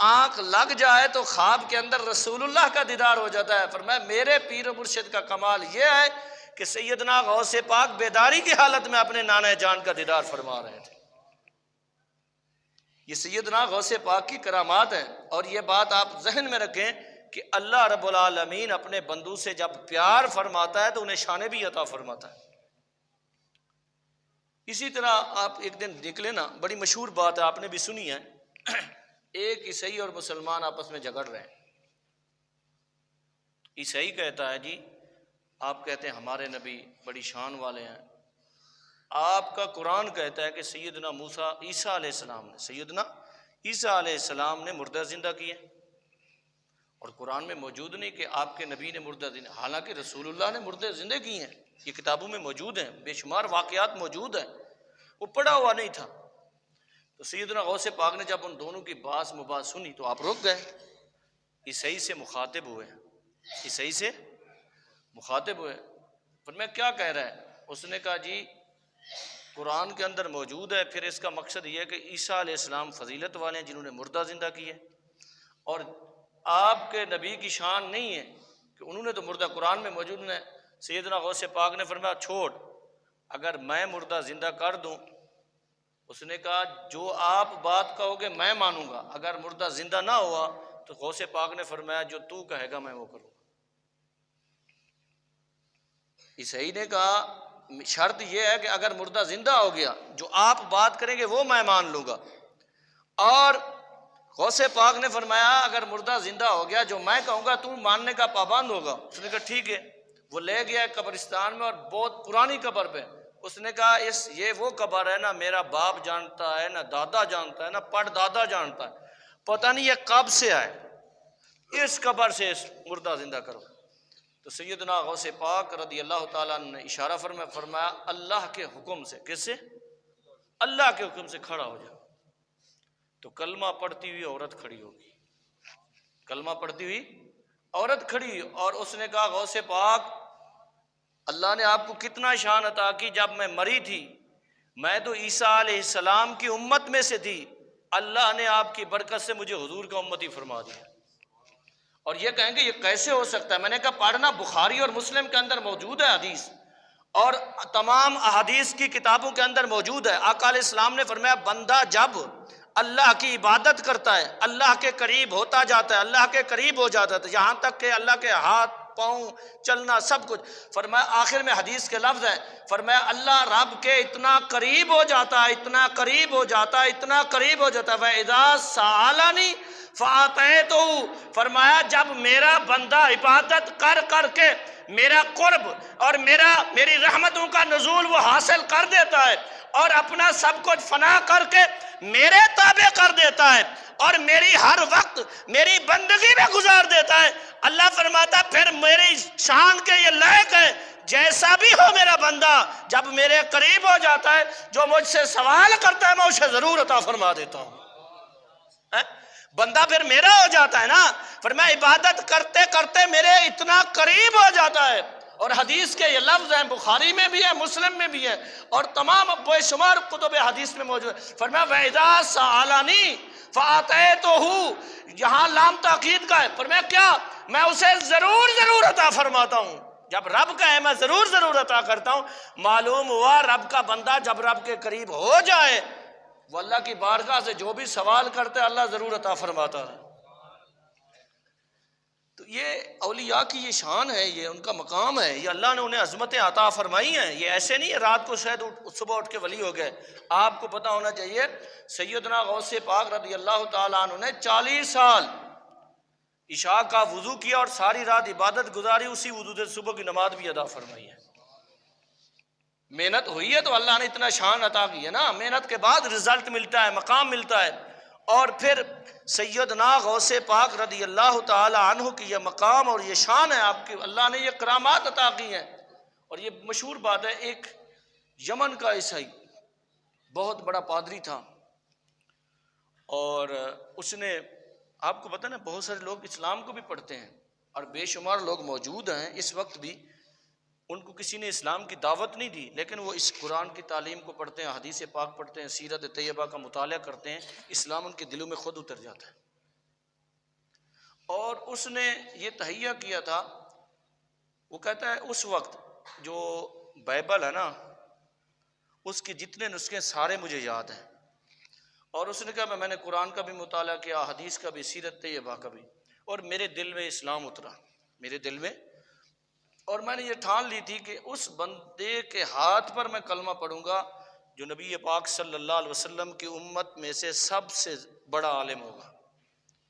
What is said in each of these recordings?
آنکھ لگ جائے تو خواب کے اندر رسول اللہ کا دیدار ہو جاتا ہے۔ فرمایا میرے پیر و مرشد کا کمال یہ ہے کہ سیدنا غوث پاک بیداری کی حالت میں اپنے نانا جان کا دیدار فرما رہے تھے۔ یہ سیدنا غوث پاک کی کرامات ہے۔ اور یہ بات آپ ذہن میں رکھیں کہ اللہ رب العالمین اپنے بندوں سے جب پیار فرماتا ہے تو انہیں شانیں بھی عطا فرماتا ہے۔ اسی طرح آپ ایک دن نکلے نا، بڑی مشہور بات ہے، آپ نے بھی سنی ہے، ایک عیسائی اور مسلمان آپس میں جھگڑ رہے ہیں۔ عیسائی کہتا ہے جی آپ کہتے ہیں ہمارے نبی بڑی شان والے ہیں، آپ کا قرآن کہتا ہے کہ سیدنا عیسیٰ علیہ السلام نے مردہ زندہ کیے، اور قرآن میں موجود نہیں کہ آپ کے نبی نے مردہ زندہ، حالانکہ رسول اللہ نے مردے زندہ کیے ہیں، یہ کتابوں میں موجود ہیں، بے شمار واقعات موجود ہیں، وہ پڑھا ہوا نہیں تھا۔ تو سیدنا غوث پاک نے جب ان دونوں کی باس مباس سنی تو آپ رک گئے، عیسائی سے مخاطب ہوئے، عیسائی سے مخاطب ہوئے، فرمایا کیا کہہ رہا ہے؟ اس نے کہا جی قرآن کے اندر موجود ہے، پھر اس کا مقصد یہ ہے کہ عیسیٰ علیہ السلام فضیلت والے ہیں جنہوں نے مردہ زندہ کیے، اور آپ کے نبی کی شان نہیں ہے کہ انہوں نے تو مردہ قرآن میں موجود ہے۔ سیدنا غوث پاک نے فرمایا چھوڑ، اگر میں مردہ زندہ کر دوں، اس نے کہا جو آپ بات کہو گے میں مانوں گا، اگر مردہ زندہ نہ ہوا تو غوث پاک نے فرمایا جو تو کہے گا میں وہ کروں گا۔ عیسائی نے کہا شرط یہ ہے کہ اگر مردہ زندہ ہو گیا جو آپ بات کریں گے وہ میں مان لوں گا، اور غوث پاک نے فرمایا اگر مردہ زندہ ہو گیا جو میں کہوں گا تو ماننے کا پابند ہوگا۔ اس نے کہا ٹھیک ہے۔ وہ لے گیا قبرستان میں، اور بہت پرانی قبر پہ، اس نے کہا یہ وہ قبر ہے نہ میرا باپ جانتا ہے، نہ دادا جانتا ہے، نہ پڑ دادا جانتا ہے، پتہ نہیں یہ کب سے آئے، اس قبر سے اس مردہ زندہ کرو۔ تو سیدنا غوث پاک رضی اللہ تعالیٰ عنہ نے اشارہ فرمایا اللہ کے حکم سے، کس سے؟ اللہ کے حکم سے کھڑا ہو جا۔ تو کلمہ پڑھتی ہوئی عورت کھڑی ہوگی، کلمہ پڑھتی ہوئی عورت کھڑی، اور اس نے کہا غوث پاک اللہ نے آپ کو کتنا شان عطا کی، جب میں مری تھی میں تو عیسیٰ علیہ السلام کی امت میں سے تھی، اللہ نے آپ کی برکت سے مجھے حضور کا امتی فرما دیا۔ اور یہ کہیں گے یہ کیسے ہو سکتا ہے؟ میں نے کہا پڑھنا، بخاری اور مسلم کے اندر موجود ہے حدیث، اور تمام احادیث کی کتابوں کے اندر موجود ہے۔ آقا علیہ السلام نے فرمایا بندہ جب اللہ کی عبادت کرتا ہے اللہ کے قریب ہوتا جاتا ہے، اللہ کے قریب ہو جاتا ہے، یہاں تک کہ اللہ کے ہاتھ پاؤں چلنا سب کچھ، فرمایا آخر میں حدیث کے لفظ ہے، فرمایا اللہ رب کے اتنا قریب ہو جاتا ہے، اتنا قریب ہو جاتا ہے، اتنا قریب ہو جاتا ہے، وَإِذَا سَأَلَنِي فَأَعْطَيْتُهُ، فرمایا جب میرا بندہ عبادت کر کر کے میرا قرب اور میری رحمتوں کا نزول وہ حاصل کر دیتا ہے، اور اپنا سب کچھ فنا کر کے میرے تابع کر دیتا ہے، اور میری ہر وقت میری بندگی میں گزار دیتا ہے، اللہ فرماتا پھر میری شان کے یہ لائق ہے جیسا بھی ہو میرا بندہ جب میرے قریب ہو جاتا ہے جو مجھ سے سوال کرتا ہے میں اسے ضرور عطا فرما دیتا ہوں۔ بندہ پھر میرا ہو جاتا ہے نا، فرمایا عبادت کرتے کرتے میرے اتنا قریب ہو جاتا ہے، اور حدیث کے یہ لفظ ہیں بخاری میں بھی ہے مسلم میں بھی ہے، اور تمام بے شمار کتب حدیث میں موجود ہے۔ فرمایا وَإِذَا سَأَلَنِي فَأَعْطَيْتُهُ، یہاں لام تاکید کا ہے، فرمایا کیا میں اسے ضرور عطا فرماتا ہوں، جب رب کا ہے میں ضرور عطا کرتا ہوں۔ معلوم ہوا رب کا بندہ جب رب کے قریب ہو جائے وہ اللہ کی بارگاہ سے جو بھی سوال کرتا ہے اللہ ضرور عطا فرماتا ہے۔ تو یہ اولیاء کی یہ شان ہے، یہ ان کا مقام ہے، یہ اللہ نے انہیں عظمتیں عطا فرمائی ہیں، یہ ایسے نہیں ہے رات کو شاید صبح اٹھ کے ولی ہو گئے۔ آپ کو پتہ ہونا چاہیے سیدنا غوث پاک رضی اللہ تعالیٰ عنہ نے 40 سال عشاء کا وضو کیا اور ساری رات عبادت گزاری، اسی وضو سے صبح کی نماز بھی ادا فرمائی ہے۔ محنت ہوئی ہے تو اللہ نے اتنا شان عطا کی ہے نا، محنت کے بعد رزلٹ ملتا ہے، مقام ملتا ہے۔ اور پھر سیدنا غوث پاک رضی اللہ تعالی عنہ کی یہ مقام اور یہ شان ہے، آپ کی اللہ نے یہ کرامات عطا کی ہیں۔ اور یہ مشہور بات ہے، ایک یمن کا عیسائی بہت بڑا پادری تھا، اور اس نے، آپ کو پتہ نا بہت سارے لوگ اسلام کو بھی پڑھتے ہیں اور بے شمار لوگ موجود ہیں اس وقت بھی، ان کو کسی نے اسلام کی دعوت نہیں دی، لیکن وہ اس قرآن کی تعلیم کو پڑھتے ہیں، حدیث پاک پڑھتے ہیں، سیرت طیبہ کا مطالعہ کرتے ہیں، اسلام ان کے دلوں میں خود اتر جاتا ہے۔ اور اس نے یہ تہیہ کیا تھا، وہ کہتا ہے اس وقت جو بائبل ہے نا اس کے جتنے نسخے سارے مجھے یاد ہیں، اور اس نے کہا میں نے قرآن کا بھی مطالعہ کیا، حدیث کا بھی، سیرت طیبہ کا بھی، اور میرے دل میں اسلام اترا، میرے دل میں، اور میں نے یہ ٹھان لی تھی کہ اس بندے کے ہاتھ پر میں کلمہ پڑھوں گا جو نبی پاک صلی اللہ علیہ وسلم کی امت میں سے سب سے بڑا عالم ہوگا،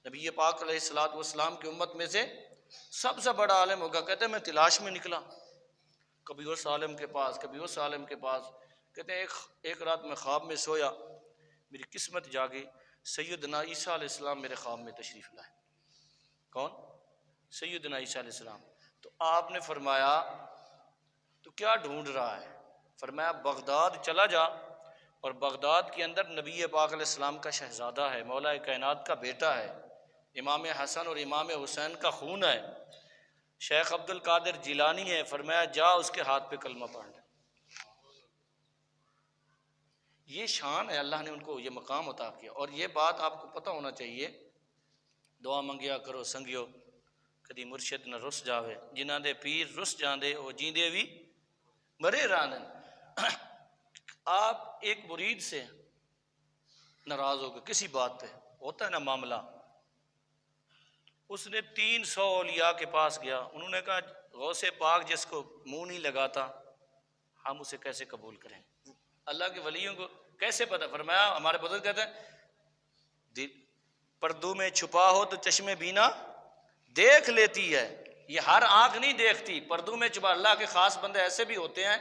نبی پاک علیہ الصلوۃ والسلام کی امت میں سے سب سے بڑا عالم ہوگا۔ کہتے ہیں میں تلاش میں نکلا، کبھی اس عالم کے پاس، کبھی اس عالم کے پاس۔ کہتے ہیں ایک رات میں خواب میں سویا، میری قسمت جاگی، سیدنا عیسیٰ علیہ السلام میرے خواب میں تشریف لائے۔ کون؟ سیدنا عیسیٰ علیہ السلام۔ تو آپ نے فرمایا تو کیا ڈھونڈ رہا ہے؟ فرمایا بغداد چلا جا، اور بغداد کے اندر نبی پاک علیہ السلام کا شہزادہ ہے، مولا کائنات کا بیٹا ہے، امام حسن اور امام حسین کا خون ہے، شیخ عبد القادر جیلانی ہے، فرمایا جا اس کے ہاتھ پہ کلمہ پڑھ لے۔ یہ شان ہے، اللہ نے ان کو یہ مقام عطا کیا۔ اور یہ بات آپ کو پتہ ہونا چاہیے، دعا منگیا کرو سنگیو کدی مرشد نہ رس جاوے، جنہ دے پیر رس جاندے وہ جیندے بھی مرے رانن۔ آپ ایک مرید سے ناراض ہو گئے کسی بات پہ، ہوتا ہے نا معاملہ، اس نے 300 اولیاء کے پاس گیا، انہوں نے کہا غوث پاک جس کو منہ نہیں لگاتا ہم اسے کیسے قبول کریں؟ اللہ کے ولیوں کو کیسے پتہ؟ فرمایا ہمارے بزرگ کہتے ہیں پردوں میں چھپا ہو تو چشم بینا دیکھ لیتی ہے، یہ ہر آنکھ نہیں دیکھتی، پردوں میں چھپا۔ اللہ کے خاص بندے ایسے بھی ہوتے ہیں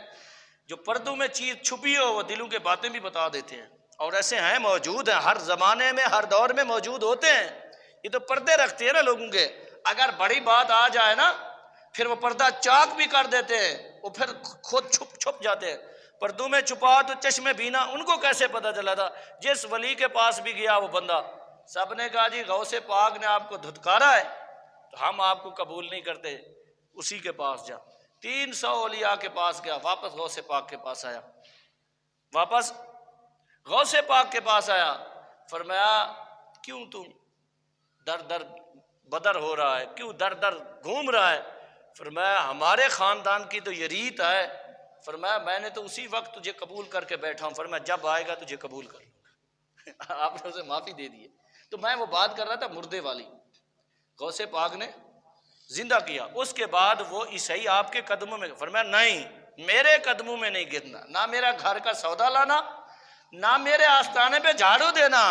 جو پردوں میں چیز چھپی ہو وہ دلوں کے باتیں بھی بتا دیتے ہیں، اور ایسے ہیں، موجود ہیں، ہر زمانے میں ہر دور میں موجود ہوتے ہیں۔ یہ تو پردے رکھتے ہیں نا لوگوں کے، اگر بڑی بات آ جائے نا پھر وہ پردہ چاک بھی کر دیتے ہیں، وہ پھر خود چھپ جاتے ہیں۔ پردوں میں چھپا تو چشم بینا، ان کو کیسے پتہ چلا تھا؟ جس ولی کے پاس بھی گیا وہ بندہ، سب نے کہا جی غوث پاک نے آپ کو دھتکارا ہے تو ہم آپ کو قبول نہیں کرتے، اسی کے پاس جا۔ 300 اولیاء کے پاس گیا، واپس غوث پاک کے پاس آیا، واپس غوث پاک کے پاس آیا، فرمایا کیوں تم در در بدر ہو رہا ہے، کیوں در در گھوم رہا ہے؟ فرمایا ہمارے خاندان کی تو یہ ریت ہے، فرمایا میں نے تو اسی وقت تجھے قبول کر کے بیٹھا ہوں، فرمایا جب آئے گا تجھے قبول کر لوں گا۔ آپ نے اسے معافی دے دی ہے۔ تو میں وہ بات کر رہا تھا مردے والی، غوث پاک نے زندہ کیا، اس کے بعد وہ عیسائی آپ کے قدموں میں، فرمایا نہیں میرے قدموں میں نہیں گرنا، نہ میرا گھر کا سودا لانا، نہ میرے آستانے پہ جھاڑو دینا۔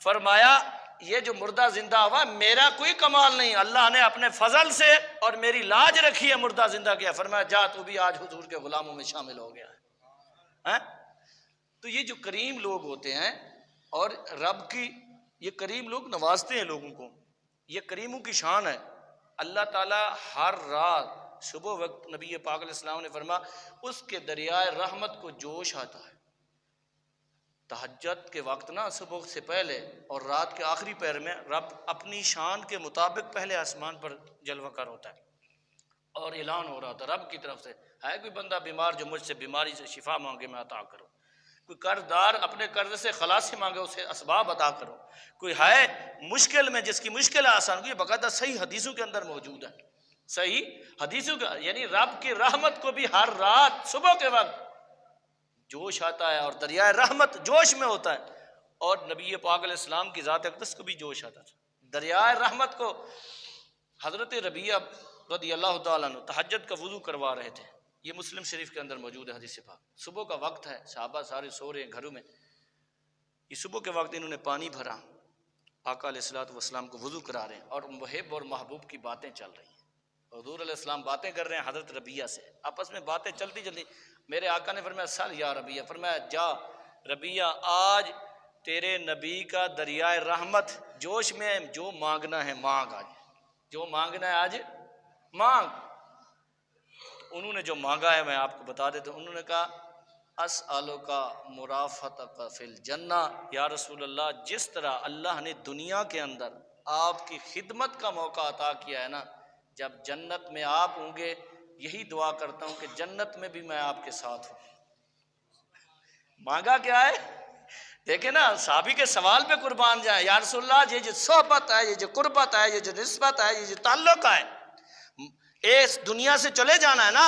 فرمایا یہ جو مردہ زندہ ہوا میرا کوئی کمال نہیں، اللہ نے اپنے فضل سے اور میری لاج رکھی ہے مردہ زندہ کیا۔ فرمایا جا تو بھی آج حضور کے غلاموں میں شامل ہو گیا ہے۔ تو یہ جو کریم لوگ ہوتے ہیں اور رب کی، یہ کریم لوگ نوازتے ہیں لوگوں کو، یہ کریموں کی شان ہے۔ اللہ تعالیٰ ہر رات صبح وقت نبی پاک علیہ السلام نے فرمایا اس کے دریائے رحمت کو جوش آتا ہے، تہجد کے وقت نا، صبح سے پہلے اور رات کے آخری پہر میں رب اپنی شان کے مطابق پہلے آسمان پر جلوہ کر ہوتا ہے اور اعلان ہو رہا تھا رب کی طرف سے، ہے کوئی بندہ بیمار جو مجھ سے بیماری سے شفا مانگے میں عطا کروں، کوئی قرض دار اپنے قرض سے خلاصی مانگے اسے اسباب عطا کرو، کوئی ہے مشکل میں جس کی مشکل آسان، یہ باقاعدہ صحیح حدیثوں کے اندر موجود ہے، صحیح حدیثوں کا، یعنی رب کی رحمت کو بھی ہر رات صبح کے وقت جوش آتا ہے، اور دریائے رحمت جوش میں ہوتا ہے، اور نبی پاک علیہ السلام کی ذات اقدس کو بھی جوش آتا تھا دریائے رحمت کو۔ حضرت ربیعہ رضی اللہ تعالیٰ عنہ تہجد کا وضو کروا رہے تھے، یہ مسلم شریف کے اندر موجود ہے حدیث پاک، صبح کا وقت ہے، صحابہ سارے سو رہے ہیں گھروں میں، یہ صبح کے وقت انہوں نے پانی بھرا، آقا علیہ الصلوۃ والسلام کو وضو کرا رہے ہیں، اور محب اور محبوب کی باتیں چل رہی ہیں، حضور علیہ السلام باتیں کر رہے ہیں حضرت ربیعہ سے، آپس میں باتیں چلتی چلتی، میرے آقا نے فرمایا سل یا ربیعہ، فرمایا جا ربیعہ آج تیرے نبی کا دریائے رحمت جوش میں، جو مانگنا ہے مانگ، آج جو مانگنا ہے آج مانگ۔ انہوں نے جو مانگا ہے میں آپ کو بتا دیتا ہوں، انہوں نے کہا اسألک مرافقتک فی الجنہ، یا رسول اللہ جس طرح اللہ نے دنیا کے اندر آپ کی خدمت کا موقع عطا کیا ہے نا، جب جنت میں آپ ہوں گے یہی دعا کرتا ہوں کہ جنت میں بھی میں آپ کے ساتھ ہوں۔ مانگا کیا ہے؟ دیکھیں نا صحابی کے سوال پہ قربان جائیں، یا رسول اللہ یہ جو صحبت ہے، یہ جو قربت ہے، یہ جو نسبت ہے، یہ جو تعلق ہے، اس دنیا سے چلے جانا ہے نا،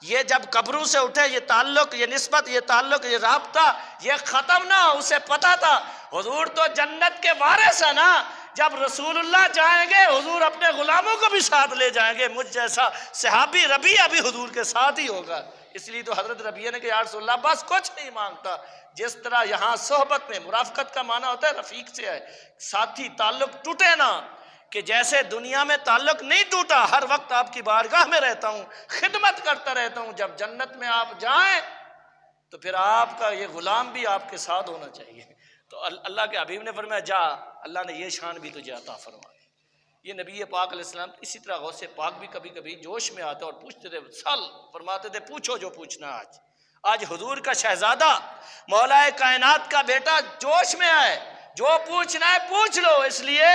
یہ جب قبروں سے اٹھے یہ تعلق، یہ نسبت، یہ تعلق، یہ رابطہ یہ ختم نہ ہو۔ اسے پتا تھا حضور تو جنت کے وارث ہے نا، جب رسول اللہ جائیں گے حضور اپنے غلاموں کو بھی ساتھ لے جائیں گے، مجھ جیسا صحابی ربیعہ بھی حضور کے ساتھ ہی ہوگا۔ اس لیے تو حضرت ربیعہ نے کہا یا رسول اللہ بس کچھ نہیں مانگتا، جس طرح یہاں صحبت میں مرافقت کا معنی ہوتا ہے رفیق سے ہے، ساتھی، تعلق ٹوٹے نا، کہ جیسے دنیا میں تعلق نہیں ٹوٹا، ہر وقت آپ کی بارگاہ میں رہتا ہوں، خدمت کرتا رہتا ہوں، جب جنت میں آپ جائیں تو پھر آپ کا یہ غلام بھی آپ کے ساتھ ہونا چاہیے۔ تو اللہ کے حبیب نے فرمایا جا، اللہ نے یہ شان بھی تجھے عطا فرما دی۔ یہ نبی پاک علیہ السلام، اسی طرح غوث پاک بھی کبھی کبھی جوش میں آتے اور پوچھتے تھے، سل فرماتے تھے پوچھو جو پوچھنا ہے۔ آج حضور کا شہزادہ مولا کائنات کا بیٹا جوش میں آئے، جو پوچھنا ہے پوچھ لو، اس لیے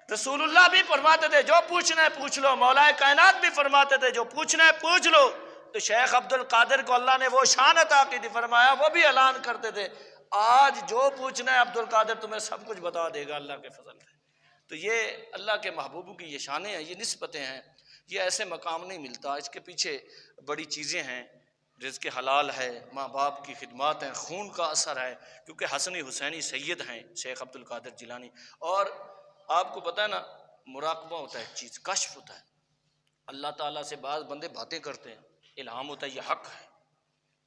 رسول اللہ بھی فرماتے تھے جو پوچھنا ہے پوچھ لو، مولا کائنات بھی فرماتے تھے جو پوچھنا ہے پوچھ لو۔ تو شیخ عبد القادر کو اللہ نے وہ شان عطا کی تھی، فرمایا وہ بھی اعلان کرتے تھے آج جو پوچھنا ہے عبد القادر تمہیں سب کچھ بتا دے گا اللہ کے فضل سے۔ تو یہ اللہ کے محبوبوں کی یہ شانیں ہیں، یہ نسبتیں ہیں، یہ ایسے مقام نہیں ملتا، اس کے پیچھے بڑی چیزیں ہیں، رزق حلال ہے، ماں باپ کی خدمات ہیں، خون کا اثر ہے، کیونکہ حسنی حسینی سید ہیں شیخ عبد القادر جیلانی۔ اور آپ کو پتہ ہے نا مراقبہ ہوتا ہے، ایک چیز کشف ہوتا ہے، اللہ تعالیٰ سے بعض بندے باتیں کرتے ہیں، الہام ہوتا ہے یہ حق ہے،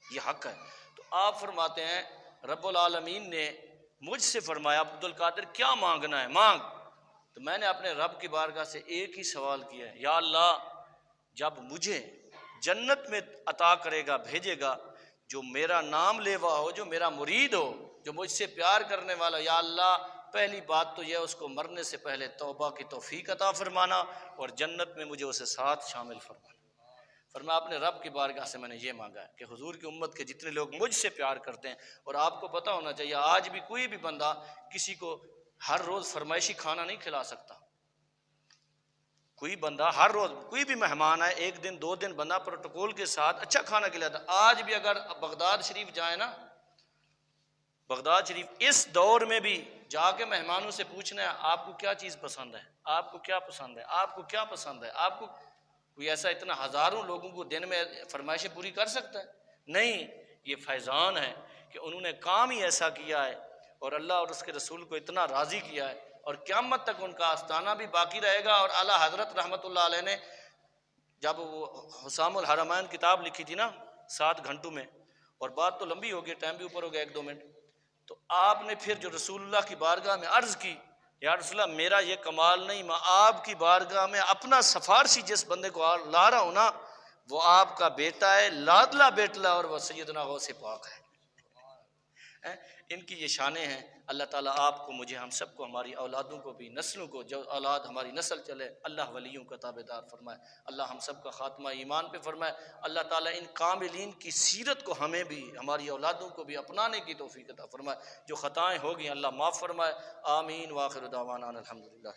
یہ حق ہے۔ تو آپ فرماتے ہیں رب العالمین نے مجھ سے فرمایا عبد القادر کیا مانگنا ہے مانگ، تو میں نے اپنے رب کی بارگاہ سے ایک ہی سوال کیا ہے، یا اللہ جب مجھے جنت میں عطا کرے گا بھیجے گا، جو میرا نام لیوا ہو، جو میرا مرید ہو، جو مجھ سے پیار کرنے والا، یا اللہ پہلی بات تو یہ اس کو مرنے سے پہلے توبہ کی توفیق عطا فرمانا اور جنت میں مجھے اسے ساتھ شامل فرمانا۔ فرمایا اپنے رب کی بارگاہ سے میں نے یہ مانگا ہے کہ حضور کی امت کے جتنے لوگ مجھ سے پیار کرتے ہیں، اور آپ کو پتہ ہونا چاہیے آج بھی کوئی بھی بندہ کسی کو ہر روز فرمائشی کھانا نہیں کھلا سکتا، کوئی بندہ ہر روز، کوئی بھی مہمان آئے ایک دن دو دن بندہ پروٹوکول کے ساتھ اچھا کھانا کھلاتا۔ آج بھی اگر بغداد شریف جائیں نا، بغداد شریف اس دور میں بھی جا کے مہمانوں سے پوچھنا ہے آپ کو کیا چیز پسند ہے، آپ کو کیا پسند ہے، آپ کو کیا پسند ہے، آپ کو کوئی ایسا اتنا ہزاروں لوگوں کو دن میں فرمائشیں پوری کر سکتا ہے؟ نہیں، یہ فیضان ہے کہ انہوں نے کام ہی ایسا کیا ہے اور اللہ اور اس کے رسول کو اتنا راضی کیا ہے، اور قیامت تک ان کا آستانہ بھی باقی رہے گا۔ اور اعلیٰ حضرت رحمۃ اللہ علیہ نے جب وہ حسام الحرمین کتاب لکھی تھی نا 7 گھنٹوں میں، اور بات تو لمبی ہو گئی، ٹائم بھی اوپر ہو گیا 1-2 منٹ، تو آپ نے پھر جو رسول اللہ کی بارگاہ میں عرض کی، یا رسول اللہ میرا یہ کمال نہیں، میں آپ کی بارگاہ میں اپنا سفارشی جس بندے کو لا رہا ہوں نا وہ آپ کا بیٹا ہے، لاڈلا بیٹلا، اور وہ سیدنا غوث پاک ہے۔ ان کی یہ شانیں ہیں۔ اللہ تعالیٰ آپ کو، مجھے، ہم سب کو، ہماری اولادوں کو بھی، نسلوں کو، جو اولاد ہماری نسل چلے اللہ ولیوں کا تابع دار فرمائے، اللہ ہم سب کا خاتمہ ایمان پہ فرمائے، اللہ تعالیٰ ان کاملین کی سیرت کو ہمیں بھی ہماری اولادوں کو بھی اپنانے کی توفیق عطا فرمائے، جو خطائیں ہوگی اللہ معاف فرمائے، آمین، وآخر دعوانا الحمدللہ۔